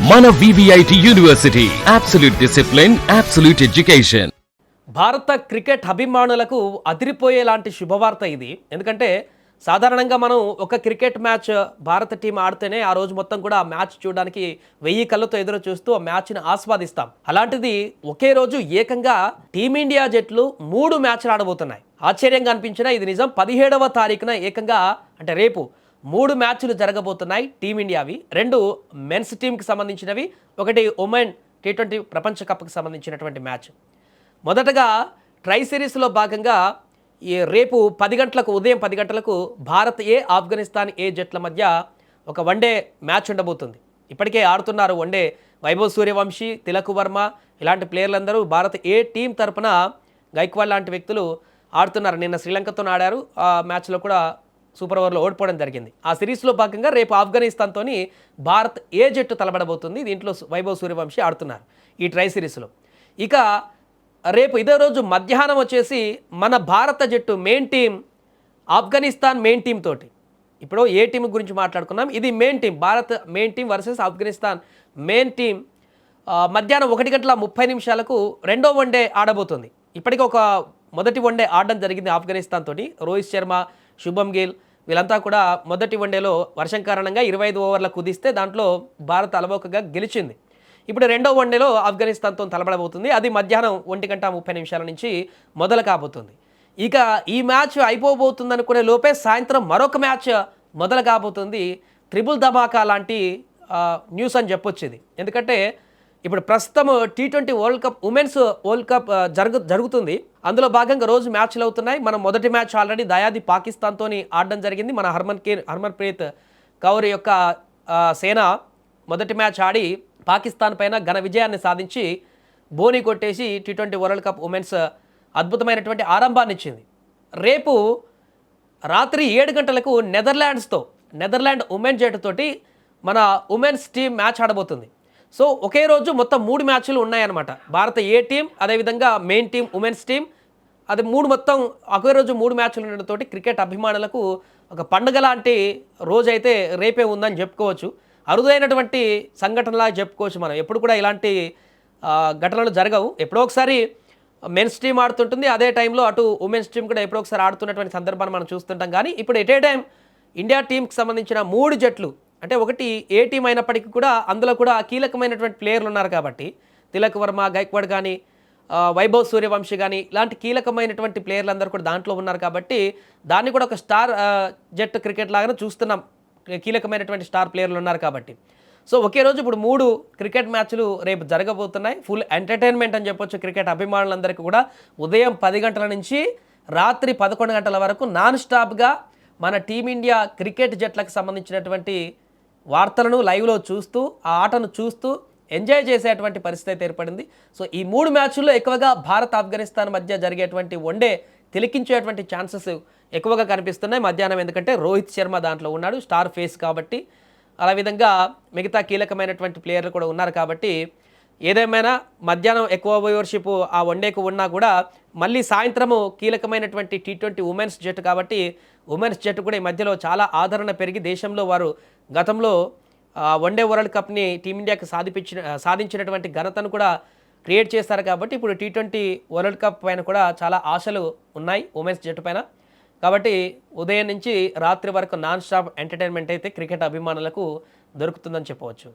మన VVIT university, absolute discipline, absolute education. భారత cricket అభిమానులకు అదిరిపోయేలాంటి శుభవార్త ఇది. ఎందుకంటే సాధారణంగా మనం ఒక క్రికెట్ మ్యాచ్ భారత టీం ఆడితేనే ఆ రోజు మొత్తం కూడా ఆ మ్యాచ్ చూడడానికి 1000 కళ్ళతో ఎదురు చూస్తూ ఆ మ్యాచ్ని ఆస్వాదిస్తాం. అలాంటిది ఒకే రోజు ఏకంగా టీమిండియా జట్లు 3 మ్యాచ్లు ఆడబోతున్నాయి. ఆశ్చర్యంగా అనిపించిన ఇది నిజం. 17వ తారీఖున ఏకంగా అంటే రేపు 3 మ్యాచ్లు జరగబోతున్నాయి టీమిండియావి. 2 మెన్స్ టీంకి సంబంధించినవి, 1 ఉమెన్ T20 ప్రపంచ కప్కి సంబంధించినటువంటి మ్యాచ్. మొదటగా ట్రై సిరీస్లో భాగంగా రేపు 10 గంటలకు ఉదయం 10 గంటలకు భారత్ ఏ ఆఫ్ఘనిస్తాన్ ఏ జట్ల మధ్య ఒక వన్డే మ్యాచ్ ఉండబోతుంది. ఇప్పటికే ఆడుతున్నారు వన్డే వైభవ్ సూర్యవంశీ, తిలక్ వర్మ ఇలాంటి ప్లేయర్లందరూ భారత్ ఏ టీం తరపున గైక్వాడ్ లాంటి వ్యక్తులు ఆడుతున్నారు. నిన్న శ్రీలంకతో ఆడారు. ఆ మ్యాచ్లో కూడా సూపర్ ఓవర్లో ఓడిపోవడం జరిగింది. ఆ సిరీస్లో భాగంగా రేపు ఆఫ్ఘనిస్తాన్తో భారత్ ఏ జట్టు తలబడబోతుంది. దీంట్లో వైభవ్ సూర్యవంశీ ఆడుతున్నారు ఈ ట్రై సిరీస్లో. ఇక రేపు ఇదే రోజు మధ్యాహ్నం వచ్చేసి మన భారత జట్టు main team Afghanistan main team తోటి, ఇప్పుడు ఏ టీం గురించి మాట్లాడుకున్నాం, ఇది main team, Bharat main team versus Afghanistan main team మధ్యాహ్నం 1:30 రెండో వన్డే ఆడబోతుంది. ఇప్పటికీ ఒక మొదటి వన్డే ఆడడం జరిగింది ఆఫ్ఘనిస్తాన్ తోటి. రోహిత్ శర్మ, శుభమ్ గిల్ వీళ్ళంతా కూడా మొదటి వన్డేలో వర్షం కారణంగా 25 ఓవర్ల కుదిస్తే దాంట్లో భారత్ అలవోకగా గెలిచింది. ఇప్పుడు రెండో వన్డేలో ఆఫ్ఘనిస్తాన్తో తలబడబోతుంది. అది మధ్యాహ్నం 1:30 నుంచి మొదలు కాబోతుంది. ఇక ఈ మ్యాచ్ అయిపోబోతుంది అనుకునే లోపే సాయంత్రం మరొక మ్యాచ్ మొదలు కాబోతుంది. ట్రిపుల్ ధమాకా లాంటి న్యూస్ అని చెప్పొచ్చు ఇది. ఎందుకంటే ఇప్పుడు ప్రస్తుతం T20 world cup women's world cup జరుగుతుంది. అందులో భాగంగా రోజు మ్యాచ్లు అవుతున్నాయి. మనం మొదటి మ్యాచ్ ఆల్రెడీ దయాది పాకిస్తాన్తో ఆడడం జరిగింది. మన హర్మన్ప్రీత్ కౌర్ యొక్క సేన మొదటి మ్యాచ్ ఆడి పాకిస్తాన్ పైన ఘన విజయాన్ని సాధించి బోని కొట్టేసి T20 వరల్డ్ కప్ ఉమెన్స్ అద్భుతమైనటువంటి ఆరంభాన్ని ఇచ్చింది. రేపు రాత్రి 7 గంటలకు నెదర్లాండ్ ఉమెన్ జట్టుతోటి మన ఉమెన్స్ టీం మ్యాచ్ ఆడబోతుంది. సో ఒకే రోజు మొత్తం 3 మ్యాచ్లు ఉన్నాయన్నమాట. భారత ఏ టీం, అదేవిధంగా మెయిన్ టీం ఉమెన్స్ టీం, అది మొత్తం ఒకే రోజు 3 మ్యాచ్లు ఉండడంతో క్రికెట్ అభిమానులకు ఒక పండుగ లాంటి రోజైతే రేపే ఉందని చెప్పుకోవచ్చు. అరుదైనటువంటి సంఘటనలా చెప్పుకోవచ్చు. మనం ఎప్పుడు కూడా ఇలాంటి ఘటనలు జరగవు. ఎప్పుడో ఒకసారి మెన్స్ టీం ఆడుతుంటుంది, అదే టైంలో అటు ఉమెన్స్ టీం కూడా ఎప్పుడో ఒకసారి ఆడుతున్నటువంటి సందర్భాన్ని మనం చూస్తుంటాం. కానీ ఇప్పుడు ఎట్ ఏ టైం ఇండియా టీంకి సంబంధించిన 3 జట్లు, అంటే ఒకటి ఏ టీం అయినప్పటికీ కూడా అందులో కూడా కీలకమైనటువంటి ప్లేయర్లు ఉన్నారు కాబట్టి తిలక్ వర్మ, గైక్వాడ్ కానీ, వైభవ్ సూర్యవంశీ కానీ ఇలాంటి కీలకమైనటువంటి ప్లేయర్లు అందరూ కూడా దాంట్లో ఉన్నారు కాబట్టి దాన్ని కూడా ఒక స్టార్ జట్టు క్రికెట్ లాగానే చూస్తున్నాం. కీలకమైనటువంటి స్టార్ ప్లేయర్లు ఉన్నారు కాబట్టి. సో ఒకే రోజు ఇప్పుడు 3 క్రికెట్ మ్యాచ్లు రేపు జరగబోతున్నాయి. ఫుల్ ఎంటర్టైన్మెంట్ అని చెప్పొచ్చు క్రికెట్ అభిమానులందరికీ కూడా. ఉదయం 10 గంటల నుంచి రాత్రి 11 గంటల వరకు నాన్ స్టాప్గా మన టీమిండియా క్రికెట్ జట్లకు సంబంధించినటువంటి వార్తలను లైవ్లో చూస్తూ, ఆ ఆటను చూస్తూ ఎంజాయ్ చేసేటువంటి పరిస్థితి అయితే ఏర్పడింది. సో ఈ 3 మ్యాచ్ల్లో ఎక్కువగా భారత్ ఆఫ్ఘనిస్తాన్ మధ్య జరిగేటువంటి వన్డే తిలకించేటువంటి ఛాన్సెస్ ఎక్కువగా కనిపిస్తున్నాయి మధ్యాహ్నం. ఎందుకంటే రోహిత్ శర్మ దాంట్లో ఉన్నాడు, స్టార్ ఫేస్ కాబట్టి. అలా విధంగా మిగతా కీలకమైనటువంటి ప్లేయర్లు కూడా ఉన్నారు కాబట్టి ఏదేమైనా మధ్యాహ్నం ఎక్కువ వ్యూవర్షిప్ ఆ వన్డేకు ఉన్నా కూడా మళ్ళీ సాయంత్రము కీలకమైనటువంటి T20 ఉమెన్స్ జట్టు కాబట్టి ఉమెన్స్ జట్టు కూడా ఈ మధ్యలో చాలా ఆదరణ పెరిగి దేశంలో వారు గతంలో వన్డే వరల్డ్ కప్ని టీమిండియాకి సాధించినటువంటి ఘనతను కూడా క్రియేట్ చేస్తారు కాబట్టి ఇప్పుడు T20 వరల్డ్ కప్ పైన కూడా చాలా ఆశలు ఉన్నాయి ఉమెన్స్ జట్టు పైన. కాబట్టి ఉదయం నుంచి రాత్రి వరకు నాన్ స్టాప్ ఎంటర్టైన్మెంట్ అయితే క్రికెట్ అభిమానులకు దొరుకుతుందని చెప్పవచ్చు.